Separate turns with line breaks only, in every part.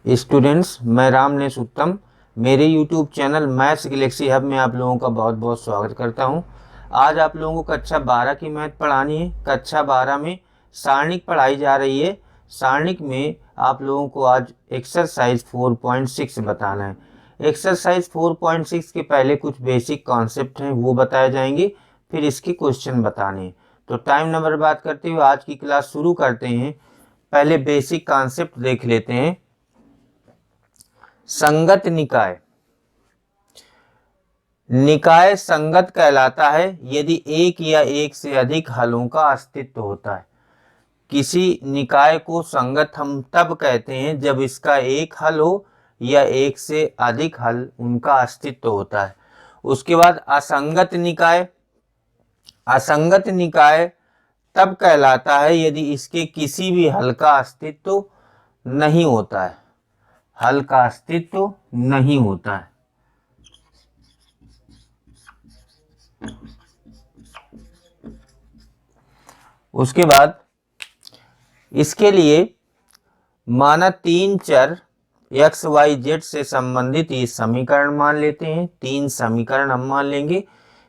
Students, मैं रामनेश उत्तम मेरे YouTube channel maths Galaxy hub में आप लोगों का बहुत बहुत स्वागत करता हूं। आज आप लोगों को कक्षा 12 की मैथ पढ़ानी है। कक्षा 12 में सारणिक पढ़ाई जा रही है। सारणिक में आप लोगों को आज एक्सरसाइज 4.6 बताना है। एक्सरसाइज 4.6 के पहले कुछ बेसिक कॉन्सेप्ट हैं वो बताए जाएंगे, फिर इसके क्वेश्चन बताने हैं। तो टाइम न बर्बाद करते हुए आज की क्लास शुरू करते हैं। पहले बेसिक कॉन्सेप्ट देख लेते हैं। संगत निकाय। निकाय संगत कहलाता है यदि एक या एक से अधिक हलों का अस्तित्व होता है। किसी निकाय को संगत हम तब कहते हैं जब इसका एक हल हो या एक से अधिक हल उनका अस्तित्व होता है। उसके बाद असंगत निकाय। असंगत निकाय तब कहलाता है यदि इसके किसी भी हल का अस्तित्व नहीं होता है। हल का अस्तित्व नहीं होता है। उसके बाद इसके लिए माना तीन चर x, y, z से संबंधित ये समीकरण मान लेते हैं। तीन समीकरण हम मान लेंगे।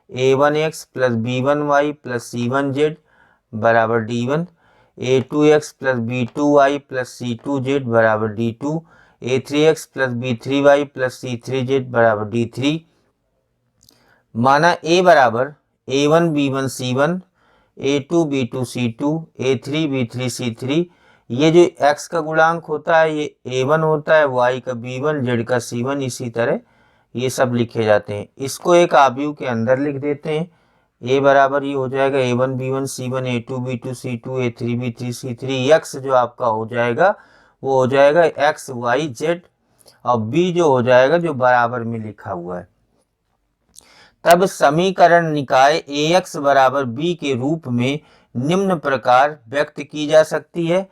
a1x plus b1y plus c1z बराबर d1, a2x plus b2y plus c2z बराबर d2, a3x plus b3y plus c3z बराबर d3। माना a बराबर a1 b1 c1, a2 b2 c2, a3 b3 c3। ये जो x का गुणांक होता है ये a1 होता है, y का b1, z का c1, इसी तरह ये सब लिखे जाते हैं। इसको एक आव्यूह के अंदर लिख देते हैं। a बराबर ये हो जाएगा a1 b1 c1, a2 b2 c2, a3 b3 c3। x जो आपका हो जाएगा वो हो जाएगा x y z, और b जो हो जाएगा जो बराबर में लिखा हुआ है। तब समीकरण निकाय ax बराबर b के रूप में निम्न प्रकार व्यक्त की जा सकती है।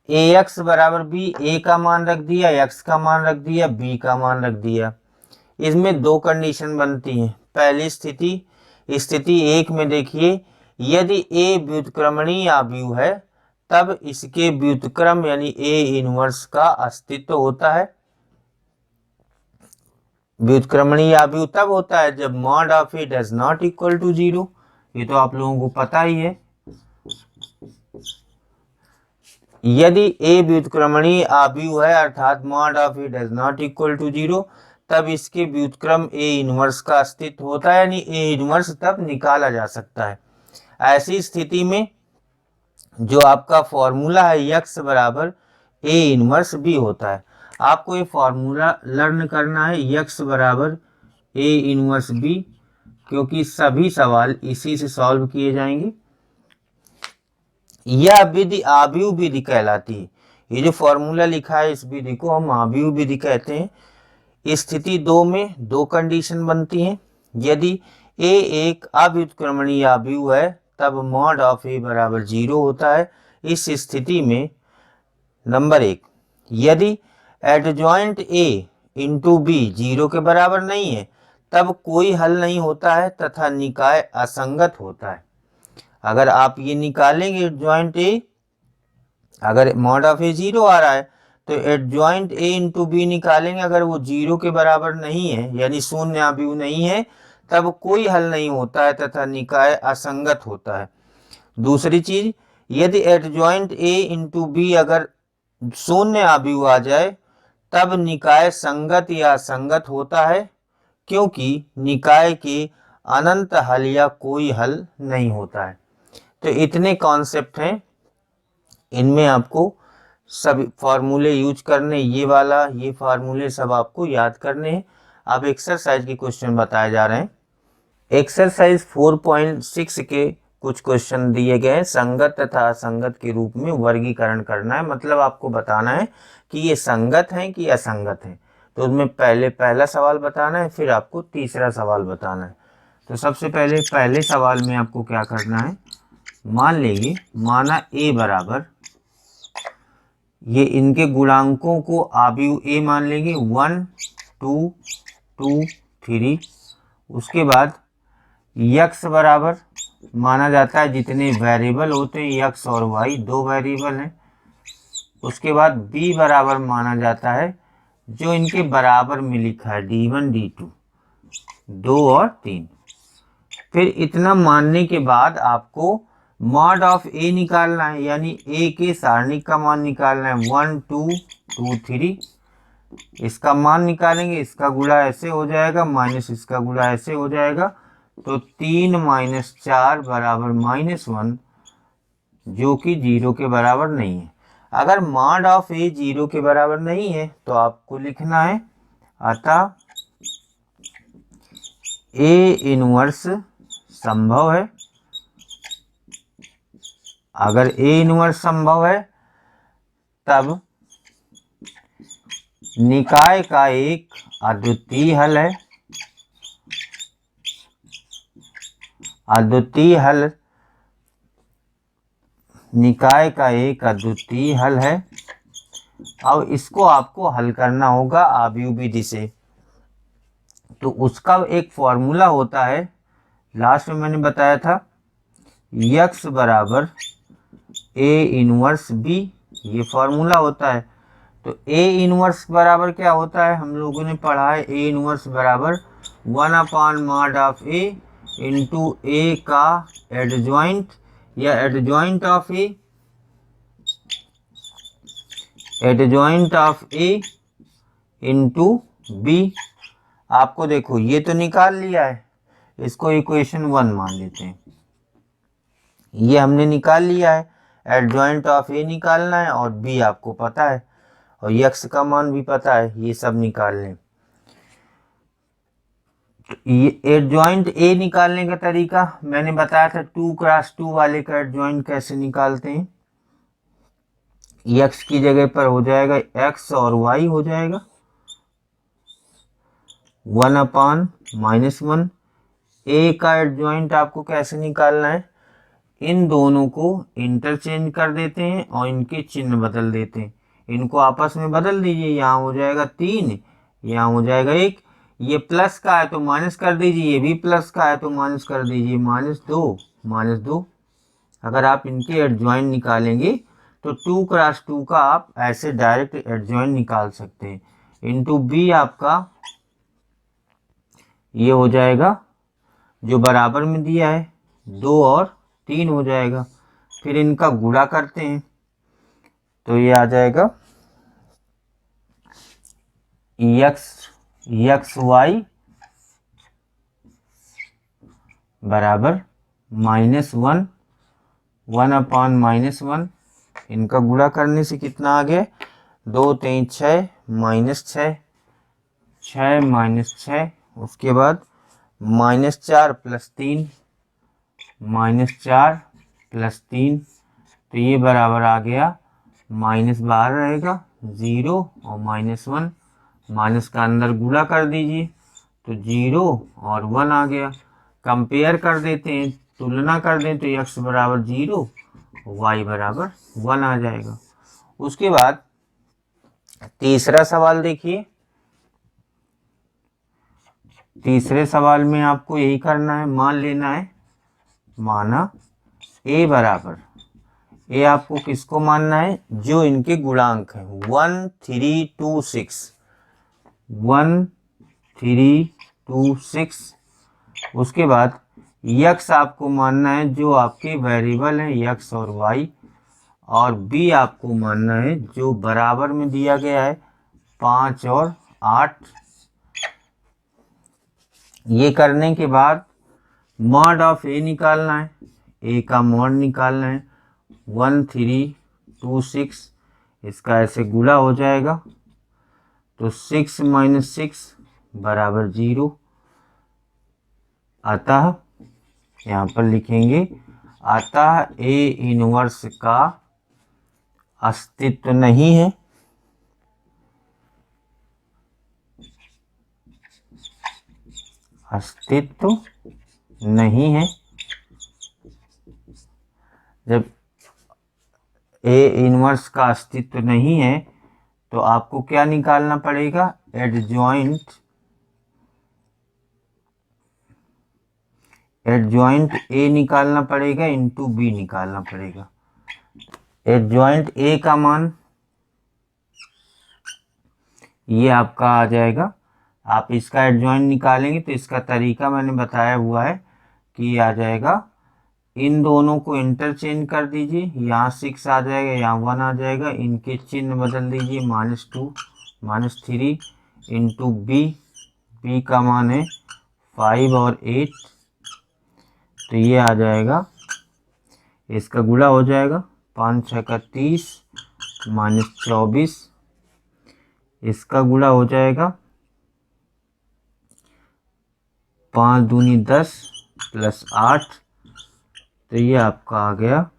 ax बराबर b, a का मान रख दिया, x का मान रख दिया, b का मान रख दिया। इसमें दो कंडीशन बनती हैं। पहली स्थिति एक में देखिए, यदि a व्युत्क्रमणीय आव्यूह है तब इसके व्युत्क्रम यानी a इनवर्स का अस्तित्व होता है। व्युत्क्रमणीय आव्यूह तब होता है जब mod of A does not equal to 0। ये तो आप लोगों को पता ही है। यदि a व्युत्क्रमणीय आव्यूह है अर्थात mod of A does not equal to 0, तब इसके व्युत्क्रम a इनवर्स का अस्तित्व होता है, यानी a इनवर्स तब निकाला जा सकता है। ऐसी स्थिति में जो आपका फॉर्मूला है x बराबर a इनवर्स b होता है। आपको ये फॉर्मूला लर्न करना है, x बराबर a इनवर्स b, क्योंकि सभी सवाल इसी से सॉल्व किए जाएंगे। यह विधि आव्यूह विधि कहलाती है। ये जो फॉर्मूला लिखा है इस विधि को हम आव्यूह विधि कहते हैं। स्थिति दो में दो कंडीशन बनती हैं। यदि a एक अव्युत्क्रमणीय आव्यूह है तब मॉड ऑफ a बराबर 0 होता है। इस स्थिति में नंबर 1, यदि एडजॉइंट a इंटू b 0 के बराबर नहीं है तब कोई हल नहीं होता है तथा निकाय असंगत होता है। अगर आप ये निकालेंगे एडजॉइंट a, अगर मॉड ऑफ a 0 आ रहा है तो एडजॉइंट a इंटू b निकालेंगे, अगर वो 0 के बराबर नहीं है यानी शून्य आव्यूह नहीं है तब कोई हल नहीं होता है तथा निकाय असंगत होता है। दूसरी चीज, यदि एडजॉइंट a इंटू b अगर शून्य आव्यूह आ जाए तब निकाय संगत या असंगत होता है, क्योंकि निकाय के अनंत हल या कोई हल नहीं होता है। तो इतने कॉन्सेप्ट हैं, इनमें आपको सब फॉर्मूले यूज करने, ये वाला ये फार्मूले सब आपको याद करने हैं। अब एक्सरसाइज के क्वेश्चन बताए जा रहे हैं। एक्सरसाइज 4.6 के कुछ क्वेश्चन दिए गए हैं। संगत तथा असंगत के रूप में वर्गीकरण करना है, मतलब आपको बताना है कि ये संगत हैं कि असंगत हैं। तो उसमें पहले पहला सवाल बताना है, फिर आपको तीसरा सवाल बताना है। तो सबसे पहले पहले सवाल में आपको क्या करना है, मान लेंगे माना a बराबर, ये इनके गुणांकों को आव्यूह a मान लेंगे 1 2 2 3। उसके बाद x बराबर माना जाता है जितने वेरिएबल होते हैं x और y, दो वेरिएबल हैं। उसके बाद b बराबर माना जाता है जो इनके बराबर में लिखा है D1 D2, 2 और 3। फिर इतना मानने के बाद आपको मॉड ऑफ ए निकालना है, यानी ए के सारणिक का मान निकालना है। 1 2 2 3, इसका मान निकालेंगे, इसका गुणा ऐसे हो जाएगा माइनस इसका गुणा ऐसे हो जाएगा, तो 3 - 4 बराबर -1, जो कि 0 के बराबर नहीं है। अगर मॉड ऑफ ए 0 के बराबर नहीं है तो आपको लिखना है अतः ए इनवर्स संभव है। अगर ए इनवर्स संभव है तब निकाय का एक अद्वितीय हल है। अद्वितीय हल निकाय का एक अद्वितीय हल है। अब इसको आपको हल करना होगा आव्यूह विधि से। तो उसका एक फॉर्मूला होता है, लास्ट में मैंने बताया था, x बराबर ए इनवर्स बी, ये फॉर्मूला होता है। तो ए इनवर्स बराबर क्या होता है, हम लोगों ने पढ़ा है, ए इनवर्स बराबर 1/mod ऑफ ए इंटू ए का एडजॉइंट या adjoint of A, adjoint of A into B. आपको देखो ये तो निकाल लिया है, इसको इक्वेशन 1 मान लेते हैं। ये हमने निकाल लिया है, एडजॉइंट ऑफ ए निकालना है और बी आपको पता है और यक्स का मान भी पता है, ये सब निकाल लें। ये एडजॉइंट ए निकालने का तरीका मैंने बताया था, 2x2 वाले का एडजॉइंट कैसे निकालते हैं। x की जगह पर हो जाएगा x और y हो जाएगा 1/-1। ए का एडजॉइंट आपको कैसे निकालना है, इन दोनों को इंटरचेंज कर देते हैं और इनके चिन्ह बदल देते हैं। इनको आपस में बदल दीजिए, यहाँ हो जाएगा 3, यहाँ हो जाएगा 1। ये प्लस का है तो माइनस कर दीजिए, ये भी प्लस का है तो माइनस कर दीजिए, -2। अगर आप इनके एडजॉइंट निकालेंगे तो 2x2 का आप ऐसे डायरेक्ट एडजॉइंट निकाल सकते हैं। इंटू बी आपका ये हो जाएगा जो बराबर में दिया है 2 और 3 हो जाएगा। फिर इनका गुणा करते हैं तो ये आ जाएगा xy बराबर -1, 1/-1। इनका गुणा करने से कितना आ गया, 2 3 6 -6, 6 - 6, उसके बाद -4 + 3, -4 + 3, तो ये बराबर आ गया, माइनस बाहर रहेगा 0 और -1, माइनस का अंदर गुणा कर दीजिए तो 0 और 1 आ गया। कंपेयर कर देते हैं, तुलना कर दें तो x बराबर 0, y बराबर 1 आ जाएगा। उसके बाद तीसरा सवाल देखिए। तीसरे सवाल में आपको यही करना है, मान लेना है, माना a बराबर, ए आपको किसको मानना है, जो इनके गुणांक है 1 3 2 6, 1 3 2 6। उसके बाद यक्स आपको मानना है जो आपके वेरिएबल है यक्स और वाई, और बी आपको मानना है जो बराबर में दिया गया है 5 और 8। ये करने के बाद मॉड ऑफ ए निकालना है, ए का मॉड निकालना है 1 3 2 6, इसका ऐसे गुणा हो जाएगा तो 6 - 6 बराबर 0। अतः यहाँ पर लिखेंगे, अतः ए इनवर्स का अस्तित्व नहीं है। अस्तित्व नहीं है। जब ए इनवर्स का अस्तित्व नहीं है तो आपको क्या निकालना पड़ेगा, एडजॉइंट ए निकालना पड़ेगा इंटू बी निकालना पड़ेगा। एडजॉइंट ए का मान ये आपका आ जाएगा। आप इसका एडजॉइंट निकालेंगे तो इसका तरीका मैंने बताया हुआ है कि आ जाएगा, इन दोनों को इंटरचेंज कर दीजिए, यहाँ 6 आ जाएगा, यहाँ 1 आ जाएगा, इनके चिन्ह बदल दीजिए, -2 -3 इंटू बी का मान है 5 और 8, तो ये आ जाएगा, इसका गुणा हो जाएगा, 5 6 का 30 -24, इसका गुणा हो जाएगा 5 दूनी 10 प्लस 8, तो ये आपका आ गया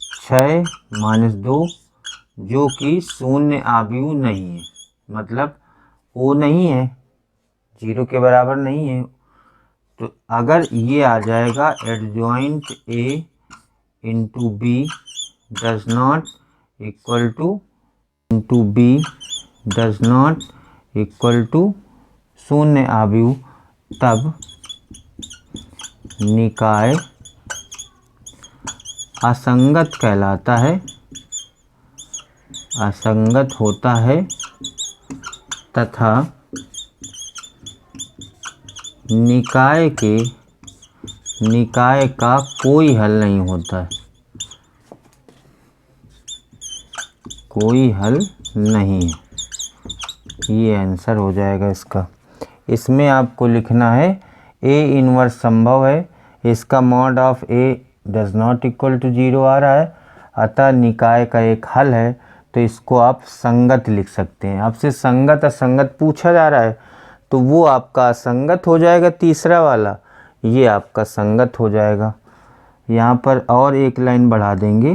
6 -2, जो कि शून्य आव्यूह नहीं है, मतलब वो नहीं है, 0 के बराबर नहीं है। तो अगर ये आ जाएगा adjoint A into B does not equal to शून्य आव्यूह, तब निकाय असंगत कहलाता है, असंगत होता है तथा निकाय का कोई हल नहीं होता है, कोई हल नहीं है। ये आंसर हो जाएगा इसका। इसमें आपको लिखना है ए इनवर्स संभव है, इसका mod of A does not equal to 0 आ रहा है, अतः निकाय का एक हल है, तो इसको आप संगत लिख सकते हैं। आपसे संगत असंगत पूछा जा रहा है तो वो आपका असंगत हो जाएगा, तीसरा वाला ये आपका संगत हो जाएगा। यहाँ पर और एक लाइन बढ़ा देंगे,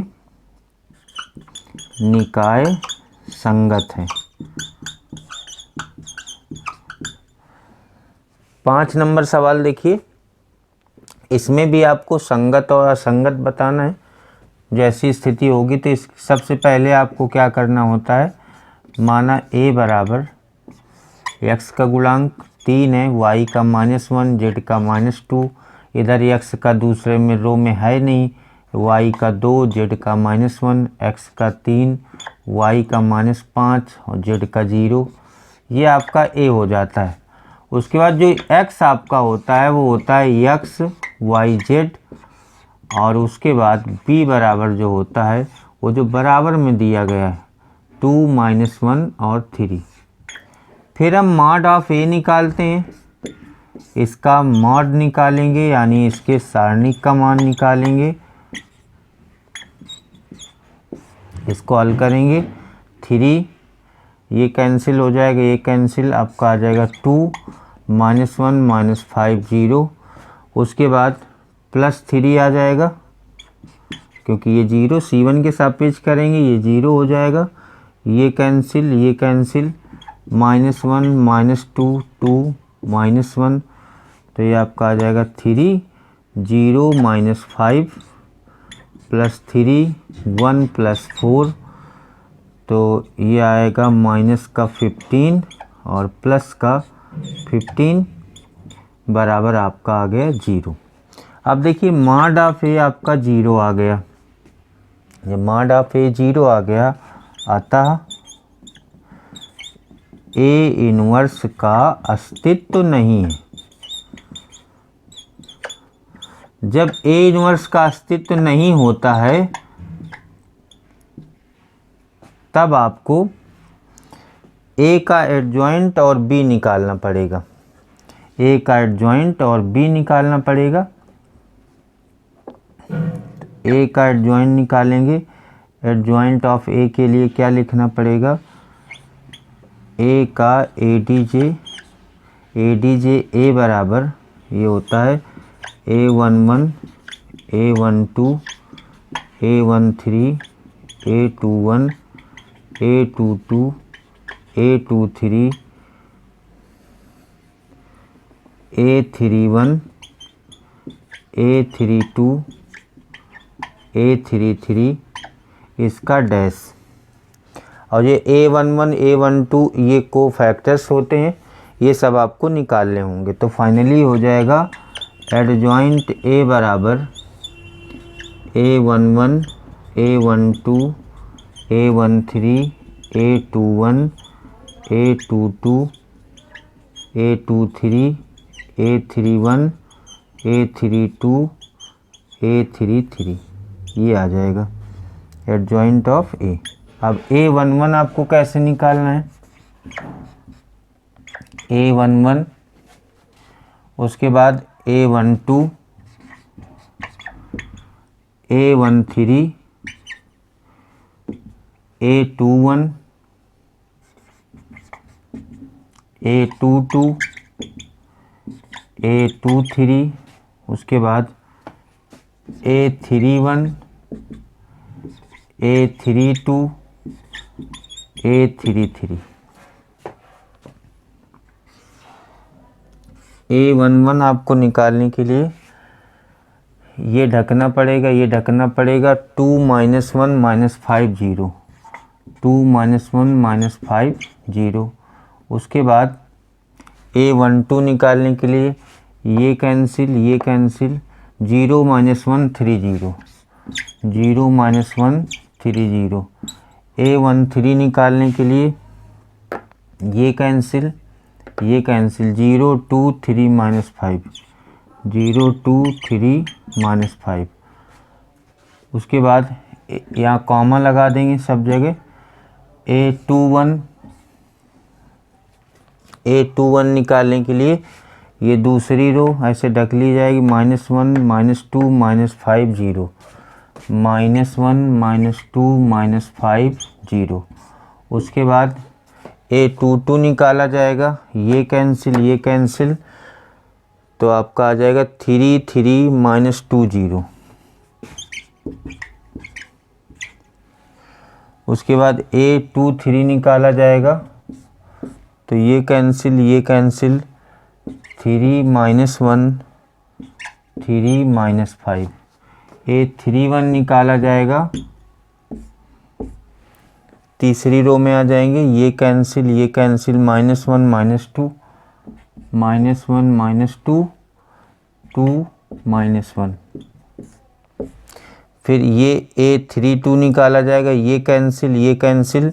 निकाय संगत है। 5 नंबर सवाल देखिए, इसमें भी आपको संगत और असंगत बताना है। जैसी स्थिति होगी तो इस सबसे पहले आपको क्या करना होता है, माना a बराबर x का गुणांक 3 है, y का -1, z का -2, इधर x का दूसरे में रो में है नहीं, y का 2, z का -1, x का 3, y का -5 और z का 0, ये आपका a हो जाता है। उसके बाद जो x आपका होता है वो होता है x y z, और उसके बाद b बराबर जो होता है वो जो बराबर में दिया गया है 2 -1 और 3। फिर हम मॉड ऑफ a निकालते हैं, इसका मॉड निकालेंगे यानी इसके सारणिक का मान निकालेंगे, इसको हल करेंगे। 3 ये कैंसिल हो जाएगा, ये कैंसिल, आपका आ जाएगा 2 -1 -5 0, उसके बाद +3 आ जाएगा, क्योंकि ये 0 C1 के सापेक्ष करेंगे, ये 0 हो जाएगा, ये कैंसिल, ये कैंसिल, -1 -2 2 -1, तो ये आपका आ जाएगा 3 0 -5 +3 1 +4, तो ये आएगा माइनस का 15 और प्लस का 15 बराबर आपका आ गया 0। अब देखिए मॉड ऑफ ए आपका 0 आ गया, जब मॉड ऑफ ए 0 आ गया, अतः ए इनवर्स का अस्तित्व नहीं है। जब ए इनवर्स का अस्तित्व नहीं होता है तब आपको ए का एडजॉइंट और बी निकालना पड़ेगा, ए का एडजॉइंट और बी निकालना पड़ेगा। ए का एडजॉइंट निकालेंगे, एडजॉइंट ऑफ ए के लिए क्या लिखना पड़ेगा, ए का एडीजे ए बराबर ये होता है A11 A12 A13 A21 A22 A23 A31 A32 A33 इसका डैश, और ये A11 A12 ये को फैक्टर्स होते हैं, ये सब आपको निकालने होंगे। तो फाइनली हो जाएगा एडजॉइंट ए बराबर A11 A12 A13, A21, A22, A23, A31, A32, A33, ये आ जाएगा एडजॉइंट ऑफ ए। अब A11 आपको कैसे निकालना है? A11, उसके बाद A12, A13, A21, A22, A23, उसके बाद A31, A32, A33। A11 आपको निकालने के लिए ये ढकना पड़ेगा, ये ढकना पड़ेगा। 2 - 1 - 5 0, 2 - 1 - 5 0। उसके बाद A12 निकालने के लिए ये कैंसिल, ये कैंसिल। 0 - 1 3 0, 0 - 1 3 0। A13 निकालने के लिए ये कैंसिल, ये कैंसिल। 0 2 3 - 5, 0 2 3 - 5। उसके बाद यहाँ कॉमा लगा देंगे सब जगह। A21 निकालने के लिए ये दूसरी रो ऐसे ढक ली जाएगी। -1 - 2 - 5 0, -1 - 2 - 5 0। उसके बाद A22 निकाला जाएगा, ये कैंसिल, ये कैंसिल। तो आपका आ जाएगा 3 3 - 2 0। उसके बाद A23 निकाला जाएगा, तो ये कैंसिल, ये कैंसिल। 3 - 1 3 - 5। A31 निकाला जाएगा, तीसरी रो में आ जाएंगे। ये कैंसिल, ये कैंसिल। -1 - 2, -1 - 2 2 -1। फिर ये A32 निकाला जाएगा, ये कैंसिल, ये कैंसिल।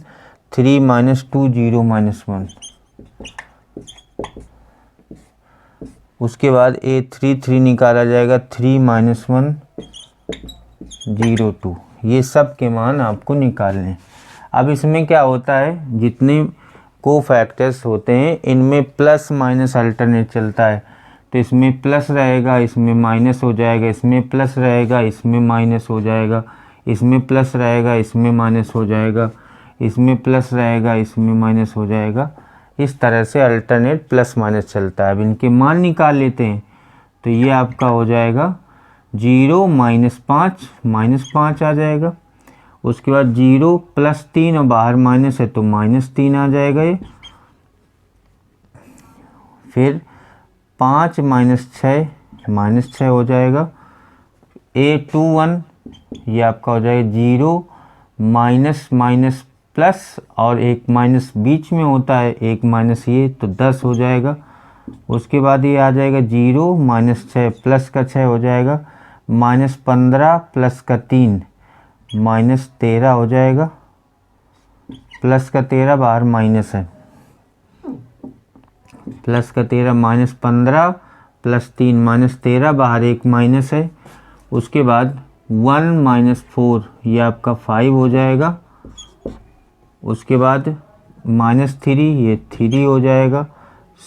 3 - 2 0 -1। उसके बाद A33 निकाला जाएगा, 3 - 1 0 2। ये सब के मान आपको निकालने हैं। अब इसमें क्या होता है, जितने कोफैक्टर्स होते हैं इनमें प्लस माइनस अल्टरनेट चलता है। तो इसमें प्लस रहेगा, इसमें माइनस हो जाएगा, इसमें प्लस रहेगा, इसमें माइनस हो जाएगा, इसमें प्लस रहेगा, इसमें माइनस हो जाएगा, इसमें प्लस रहेगा, इसमें माइनस हो जाएगा। इस तरह से अल्टरनेट प्लस माइनस चलता है। अब इनके मान निकाल लेते हैं। तो ये आपका हो जाएगा 0 - 5 -5 आ जाएगा। उसके बाद 0 + 3 और बाहर माइनस है तो -3 आ जाएगा ये। फिर 5 - 6 -6 हो जाएगा। A21 ये आपका हो जाएगा 0 माइनस माइनस प्लस और एक माइनस बीच में होता है, एक माइनस ये, तो 10 हो जाएगा। उसके बाद ये आ जाएगा 0 - 6 प्लस का 6 हो जाएगा। -15 प्लस का 3 -13 हो जाएगा। प्लस का 13 बाहर माइनस है, प्लस का 13 -15 प्लस 3 -13 बाहर एक माइनस है। उसके बाद 1 - 4 ये आपका 5 हो जाएगा। उसके बाद -3 ये 3 हो जाएगा,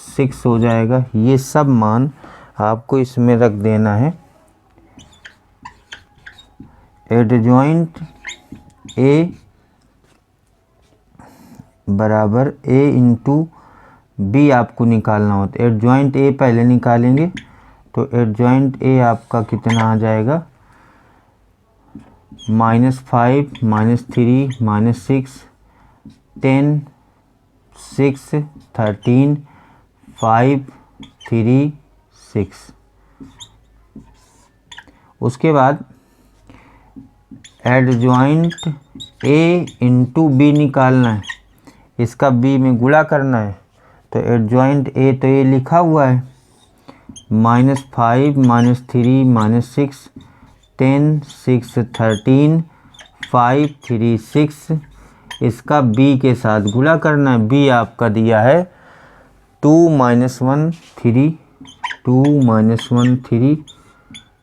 6 हो जाएगा। ये सब मान आपको इसमें रख देना है। एडजॉइंट A बराबर A × B आपको निकालना होता है। एडजॉइंट A पहले निकालेंगे, तो एडजॉइंट A आपका कितना आ जाएगा, -5 -3 -6 10 6 13 5 3 6। उसके बाद एडजॉइंट A × B निकालना है, इसका B में गुणा करना है। तो एडजॉइंट A तो ये लिखा हुआ है, -5 -3 -6 10 6 13 5 3 6 इसका b के साथ गुणा करना है। b आपका दिया है 2 - 1 3, 2 - 1 3,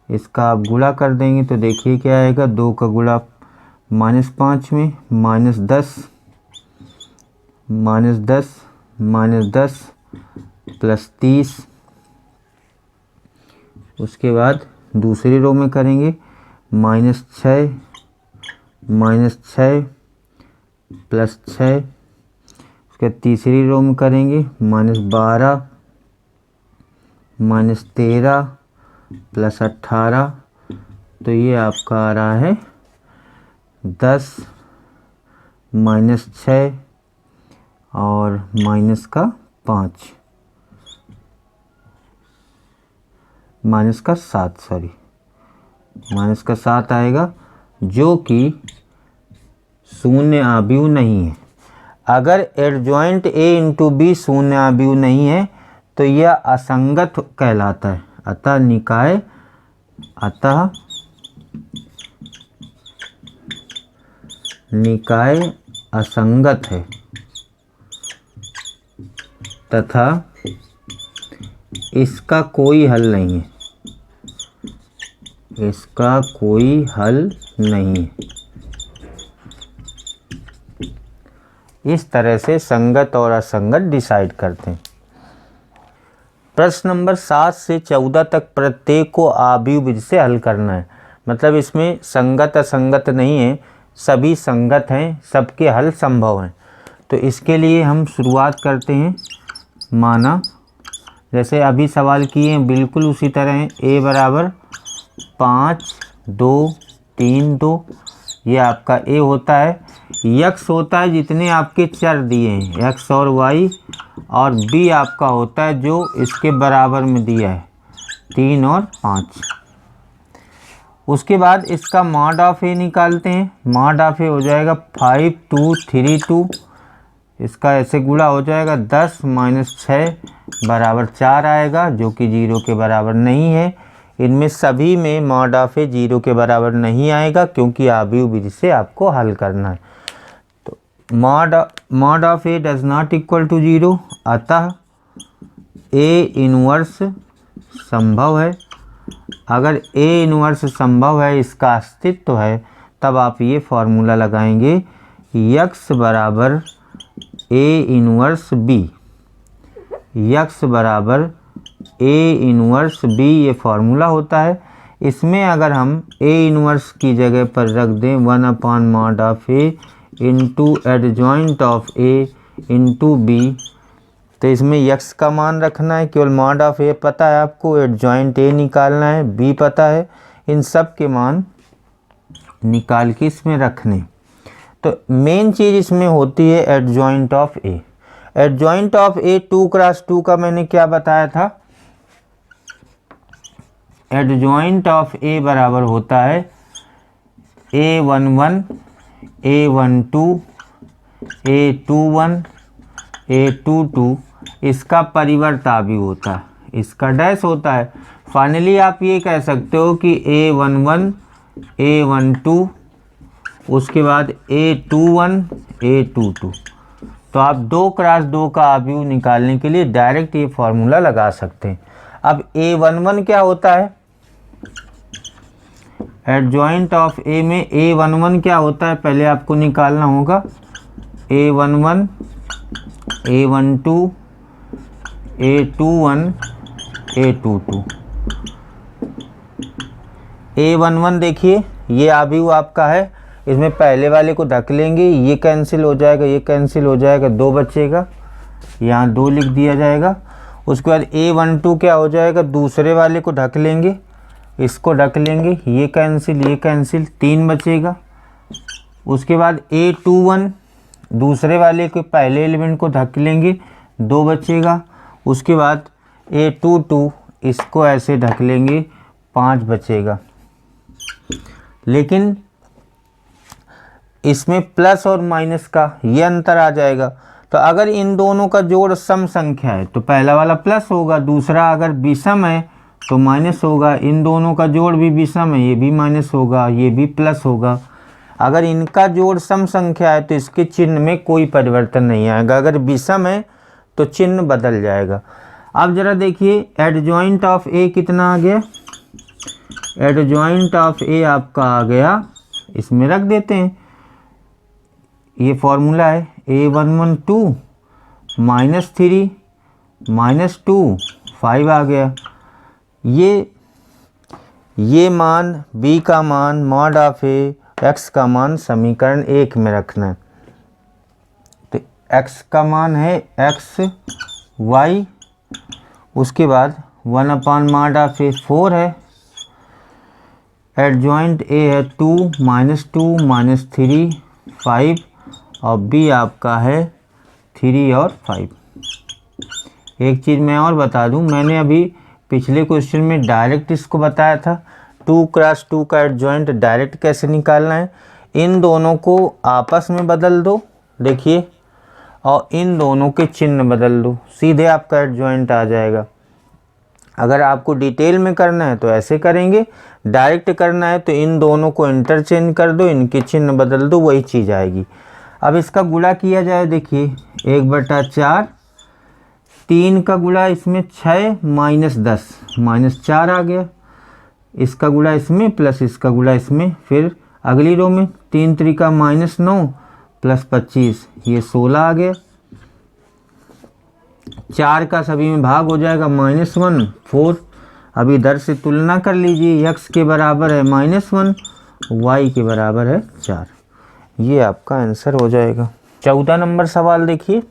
इसका आप गुणा कर देंगे तो देखिए क्या आएगा, 2 का गुणा -5 में -10 -10 प्लस 30। उसके बाद दूसरी रो में करेंगे -6 प्लस 6। उसके तीसरी रो में करेंगे -12 -13 प्लस 18। तो ये आपका आ रहा है 10 -6 और -5 -7 सॉरी -7 आएगा, जो कि शून्य आव्यूह नहीं है। अगर एडजॉइंट a इंटू बी शून्य आव्यूह नहीं है तो यह असंगत कहलाता है। अतः निकाय असंगत है तथा इसका कोई हल नहीं है। इसका कोई हल नहीं है। इस तरह से संगत और असंगत डिसाइड करते हैं। प्रश्न नंबर 7 से 14 तक प्रत्येक को आव्यूह विधि से हल करना है। मतलब इसमें संगत असंगत नहीं है, सभी संगत हैं, सबके हल संभव हैं। तो इसके लिए हम शुरुआत करते हैं। माना जैसे अभी सवाल किए हैं बिल्कुल उसी तरह हैं। a बराबर 5 2 3 2, ये आपका a होता है। x होता है जितने आपके चर दिए हैं x और y, और b आपका होता है जो इसके बराबर में दिया है 3 और 5। उसके बाद इसका मॉड ऑफ a निकालते हैं। मॉड ऑफ a हो जाएगा 5 2 3 2, इसका ऐसे गुणा हो जाएगा 10 - 6 बराबर 4 आएगा, जो कि 0 के बराबर नहीं है। इनमें सभी में मॉड ऑफ a 0 के बराबर नहीं आएगा क्योंकि आव्यूह विधि से आपको हल करना है। तो mod of a does not equal to 0, अतः a इनवर्स संभव है। अगर a इनवर्स संभव है, इसका अस्तित्व है, तब आप ये फॉर्मूला लगाएंगे x बराबर a इनवर्स b, x बराबर a इनवर्स b, ये फार्मूला होता है। इसमें अगर हम a इनवर्स की जगह पर रख दें 1/mod of a into adjoint of a into b, तो इसमें x का मान रखना है। केवल मॉड ऑफ a पता है आपको, एडजॉइंट a निकालना है, b पता है। इन सब के मान निकाल के इसमें रखने। तो मेन चीज़ इसमें होती है adjoint of a। Adjoint of a 2x2 का मैंने क्या बताया था, एडजॉइंट ऑफ a बराबर होता है a11 a12 a21 a22, इसका परिवर्त आव्यूह होता है, इसका डैश होता है। फाइनली आप ये कह सकते हो कि a11 a12, उसके बाद a21 a22। तो आप 2x2 का आव्यूह निकालने के लिए डायरेक्ट ये फॉर्मूला लगा सकते हैं। अब a11 क्या होता है, एडजॉइंट ऑफ a में a11 क्या होता है पहले आपको निकालना होगा। a11 a12 a21 a22। a11 देखिए ये आव्यूह आपका है, इसमें पहले वाले को ढक लेंगे, ये कैंसिल हो जाएगा, ये कैंसिल हो जाएगा, 2 बचेगा, यहाँ 2 लिख दिया जाएगा। उसके बाद a12 क्या हो जाएगा, दूसरे वाले को ढक लेंगे, इसको ढक लेंगे, ये कैंसिल 3 बचेगा। उसके बाद a21 दूसरे वाले के पहले एलिमेंट को ढक लेंगे, 2 बचेगा। उसके बाद a22 इसको ऐसे ढक लेंगे, 5 बचेगा। लेकिन इसमें प्लस और माइनस का ये अंतर आ जाएगा। तो अगर इन दोनों का जोड़ सम संख्या है तो पहला वाला प्लस होगा, दूसरा अगर विषम है तो माइनस होगा। इन दोनों का जोड़ भी विषम है, ये भी माइनस होगा, ये भी प्लस होगा। अगर इनका जोड़ सम संख्या है तो इसके चिन्ह में कोई परिवर्तन नहीं आएगा, अगर विषम है तो चिन्ह बदल जाएगा। अब जरा देखिए एडजॉइंट ऑफ ए कितना आ गया, एडजॉइंट ऑफ ए आपका आ गया, इसमें रख देते हैं, ये फॉर्मूला है A112 -3 -2 5 आ गया। ये मान b का मान मॉड ऑफ ए x का मान समीकरण 1 में रखना है। तो x का मान है x y, उसके बाद 1 मॉड ऑफ ए 4 है, एडजॉइंट a है 2 -2 -3 5 और b आपका है 3 और 5। एक चीज़ मैं और बता दूं, मैंने अभी पिछले क्वेश्चन में डायरेक्ट इसको बताया था 2 × 2 का एडजॉइंट डायरेक्ट कैसे निकालना है। इन दोनों को आपस में बदल दो, देखिए, और इन दोनों के चिन्ह बदल दो, सीधे आपका एडजॉइंट आ जाएगा। अगर आपको डिटेल में करना है तो ऐसे करेंगे, डायरेक्ट करना है तो इन दोनों को इंटरचेंज कर दो, इनके चिन्ह बदल दो, वही चीज़ आएगी। अब इसका गुणा किया जाए, देखिए 1/4, 3 का गुणा इसमें 6 -10 -4 आ गया, इसका गुणा इसमें प्लस इसका गुणा इसमें, फिर अगली रो में 3 × 3 -9 + 25 ये 16 आ गया। 4 का सभी में भाग हो जाएगा -1 4। अब इधर से तुलना कर लीजिए, x के बराबर है -1, y के बराबर है 4। ये आपका आंसर हो जाएगा। 14 नंबर सवाल देखिए,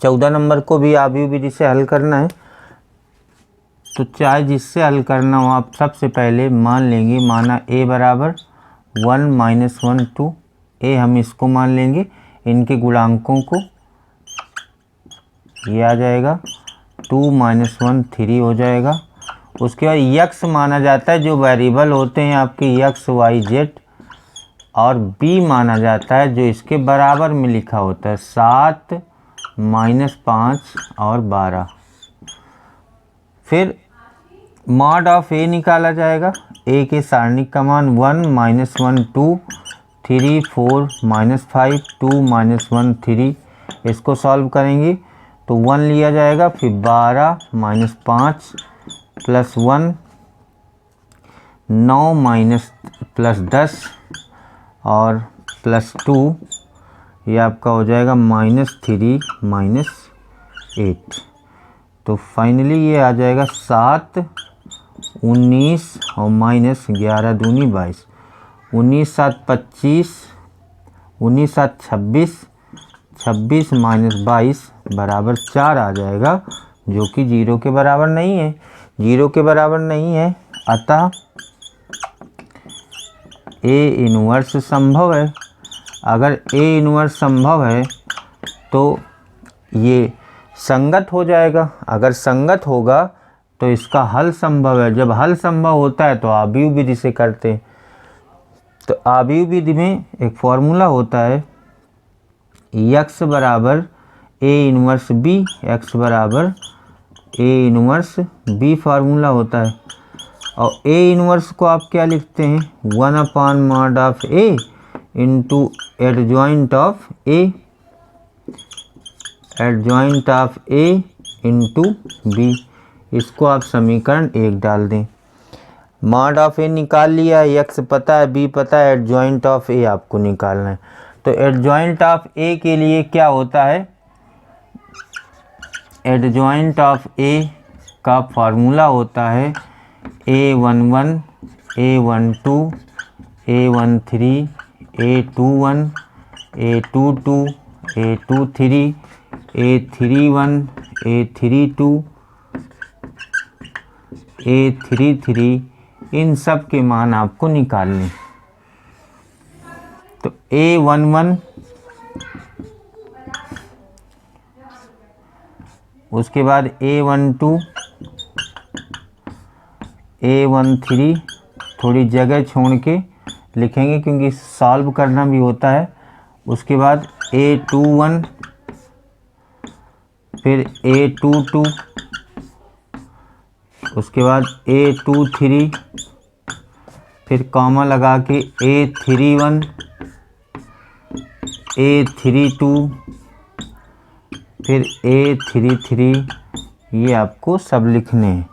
14 नंबर को भी आव्यूह विधि से हल करना है। तो चाहे जिससे हल करना हो, आप सबसे पहले मान लेंगे, माना a बराबर 1 - 1 2, a हम इसको मान लेंगे, इनके गुणांकों को, ये आ जाएगा 2 - 1 3 हो जाएगा। उसके बाद यक्स माना जाता है, जो वेरिएबल होते हैं आपके x y z, और b माना जाता है जो इसके बराबर में लिखा होता है 7 -5 और 12। फिर मॉड ऑफ ए निकाला जाएगा, ए के सारणिक का मान 1 - 1 2 3 4 -5 2 - 1 3, इसको सॉल्व करेंगे तो 1 लिया जाएगा, फिर 12 - 5 + 1 9 + 10 और +2, ये आपका हो जाएगा -3 -8। तो फाइनली ये आ जाएगा 7 19 और -11 दूनी 22, 19 7 25, 19 7 26, 26 - 22 बराबर 4 आ जाएगा, जो कि 0 के बराबर नहीं है, 0 के बराबर नहीं है। अतः A इन्वर्स संभव है। अगर A इन्वर्स संभव है तो ये संगत हो जाएगा, अगर संगत होगा तो इसका हल संभव है। जब हल संभव होता है तो आव्यूह विधि से करते हैं। तो आव्यूह विधि में एक फॉर्मूला होता है, x बराबर A इन्वर्स B, x बराबर A इन्वर्स B फार्मूला होता है। और A इन्वर्स को आप क्या लिखते हैं, 1 mod of A into adjoint of A, adjoint of A into B, इसको आप समीकरण 1 डाल दें। मॉड ऑफ A निकाल लिया, x पता है, B पता है, एडजॉइंट ऑफ A आपको निकालना है। तो एडजॉइंट ऑफ A के लिए क्या होता है, एडजॉइंट ऑफ A का फार्मूला होता है A11 A12 A13 A21 A22 A23 A31 A32 A33, इन सब के मान आपको निकालने। तो A11, उसके बाद A12 A13, थोड़ी जगह छोड़ के लिखेंगे क्योंकि सॉल्व करना भी होता है। उसके बाद A21, फिर A22, उसके बाद A23, फिर कॉमा लगा के A31 A32 फिर A33, ये आपको सब लिखने हैं।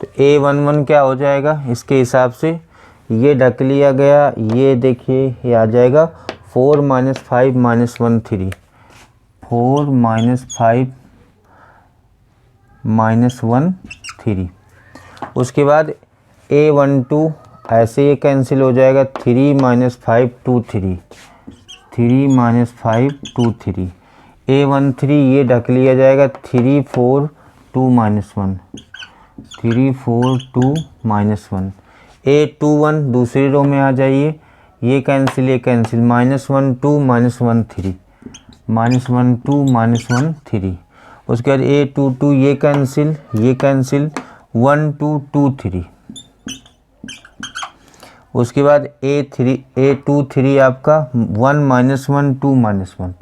तो A11 क्या हो जाएगा इसके हिसाब से, ये ढक लिया गया, ये देखिए ये आ जाएगा 4 - 5 - 1 3, 4 - 5 - 1 3। उसके बाद A12 ऐसे ये कैंसिल हो जाएगा, 3 - 5 2 3, 3 - 5 2 3। A13 ये ढक लिया जाएगा, 3 4 2 - 1, 3 4 2 - 1। A21 दूसरी रो में आ जाइए, ये कैंसिल -1 2 - 1 3, -1 2 - 1 3। उसके बाद A22 ये कैंसिल 1 2 2 3। उसके बाद A23 आपका 1 - 1 2 - 1,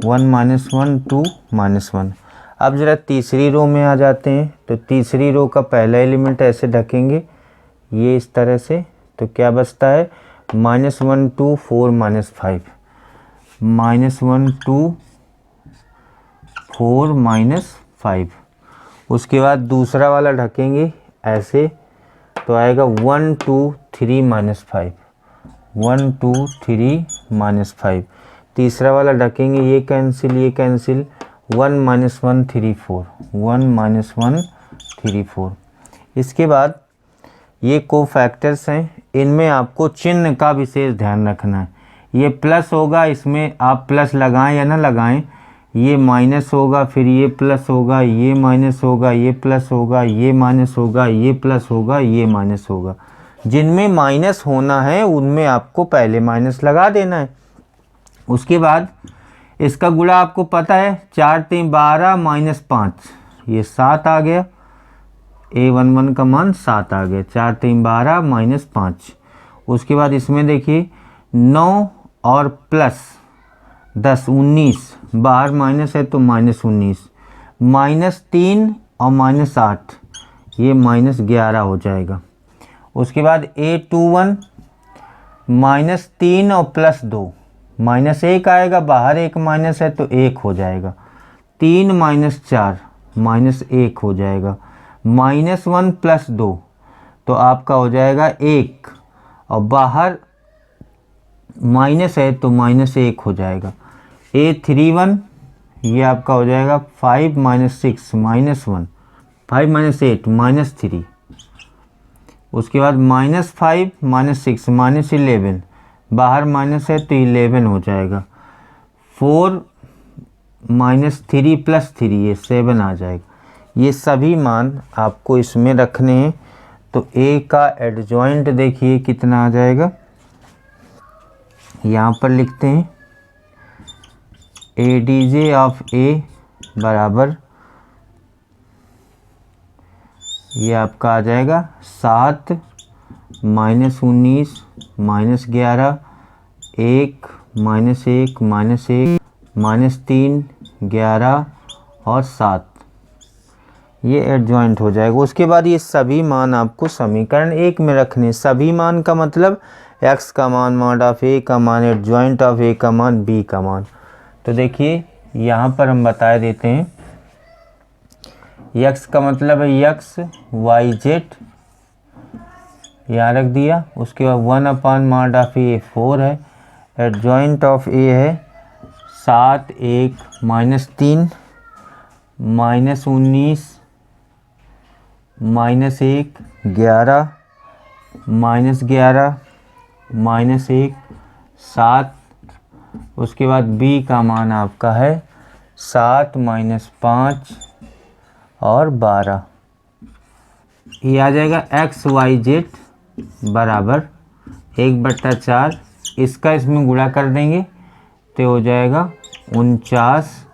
1 - 1 2 - 1। अब ज़रा तीसरी रो में आ जाते हैं। तो तीसरी रो का पहला एलिमेंट ऐसे ढकेंगे, ये इस तरह से। तो क्या बचता है, -1 2 4 - 5, -1 2 4 - 5। उसके बाद दूसरा वाला ढकेंगे ऐसे, तो आएगा 1 2 3 - 5, 1 2 3 - 5। तीसरा वाला ढकेंगे, ये कैंसिल 1 - 1 3 4, 1 - 1 3 4। इसके बाद ये कोफैक्टर्स हैं, इनमें आपको चिन्ह का विशेष ध्यान रखना है। ये प्लस होगा, इसमें आप प्लस लगाएं या ना लगाएं, ये माइनस होगा, फिर ये प्लस होगा, ये माइनस होगा, ये प्लस होगा, ये माइनस होगा, ये प्लस होगा, ये माइनस होगा। जिनमें माइनस होना है उनमें आपको पहले माइनस लगा देना है। उसके बाद इसका गुणा आपको पता है, 4 3 12 - 5, ये 7 आ गया। A11 का मान 7 आ गया, 4 3 12 - 5। उसके बाद इसमें देखिए 9 और प्लस 10 19, बाहर माइनस है तो -19, -3 और -8, ये -11 हो जाएगा। उसके बाद A21 -3 और +2, -1 आएगा, बाहर एक माइनस है तो 1 हो जाएगा। 3 - 4 -1 हो जाएगा। -1 + 2 तो आपका हो जाएगा 1, और बाहर माइनस है तो -1 हो जाएगा। A31 ये आपका हो जाएगा 5 - 6 -1, 5 - 8 -3। उसके बाद -5 - 6 -11, बाहर माइनस है तो 11 हो जाएगा। 4 - 3 + 3 ये 7 आ जाएगा। ये सभी मान आपको इसमें रखने हैं। तो A का एडजॉइंट देखिए कितना आ जाएगा, यहाँ पर लिखते हैं ADJ ऑफ A बराबर, ये आपका आ जाएगा 7 - 19 -11, 1 -1 -3 11 और 7, ये एडजॉइंट हो जाएगा। उसके बाद ये सभी मान आपको समीकरण 1 में रखने। सभी मान का मतलब x का मान, मॉड ऑफ A का मान, एडजॉइंट ऑफ A का मान, B का मान। तो देखिए यहाँ पर हम बता देते हैं, x का मतलब है x y z, यहाँ रख दिया। उसके बाद 1 / मॉड ऑफ A 4 है, एडजॉइंट ऑफ A है 7 1 -3 -19 -1 11 -11 -1 7। उसके बाद B का मान आपका है 7 - 5 और 12। ये आ जाएगा x y z बराबर 1/4। इसका इसमें गुणा कर देंगे तो हो जाएगा 49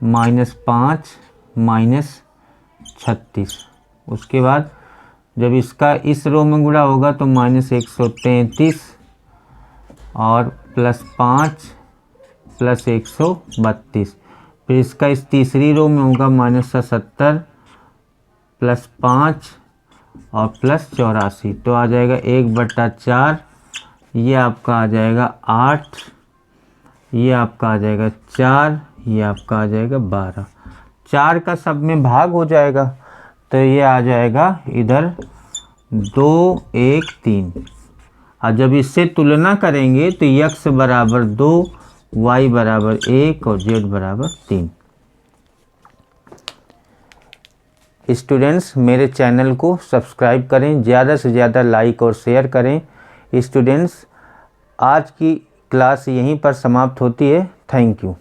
-5 -36। उसके बाद जब इसका इस रो में गुणा होगा तो -133 और +5 +132। फिर इसका इस तीसरी रो में होगा -70 +5 और प्लस 84, तो आ जाएगा 1/4, ये आपका आ जाएगा 8, ये आपका आ जाएगा 4, ये आपका आ जाएगा 12। 4 का सब में भाग हो जाएगा, तो ये आ जाएगा इधर 2, 1, 3। और जब इससे तुलना करेंगे तो x बराबर 2, y बराबर 1 और z बराबर 3। स्टूडेंट्स, मेरे चैनल को सब्सक्राइब करें, ज़्यादा से ज़्यादा लाइक और शेयर करें। स्टूडेंट्स, आज की क्लास यहीं पर समाप्त होती है। Thank you.